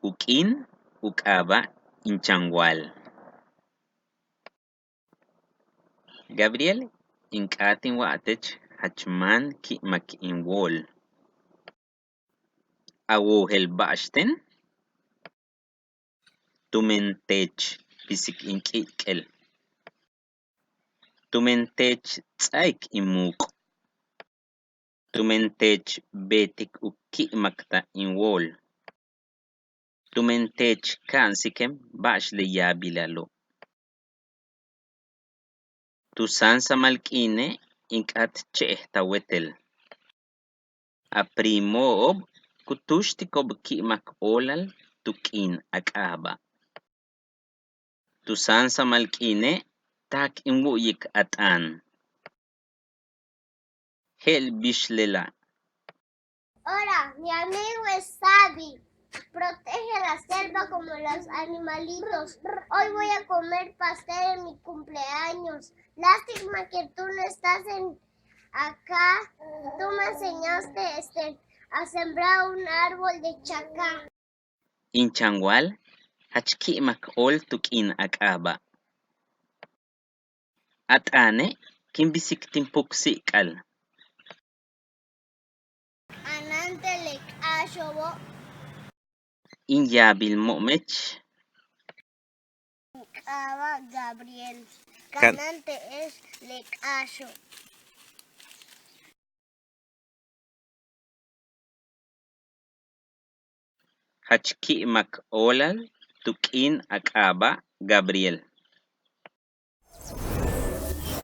Uk'in, uk'aba, inchanwal. Gabriel ink'atin wa'atech hachman ki'mak inwol. Awojel ba'axten tumentech pisik ink'ik'el. Tumentech tz'ayk inmuk'. Tumentech betik uki'makta inwol. Tumentech ka'ansikem ba'axli yabilalo. Tusan samalk'ine ink'at che'ej tawetel. Aprimo'ob kutuxtikob ki'mak olal tuk'in ak'aba. Tusan samalk'ine tak inwu'yik at'an. Je'l bixlela. Hola, mi amigo es Sabi. Protege la selva como los animalitos. Hoy voy a comer pastel en mi cumpleaños. Lástima que tú no estás acá. Tú me enseñaste a sembrar un árbol de chacá. Inchanwal hachki'mak ol tuk'in ak'aba. At'ane kinbisiktin puksi'k'al. Anante le ashobo. Inyabil mo'mech. Aba Gabriel. Canante es le asho. Hachki'mak olal tuk'in ak'aba Gabriel.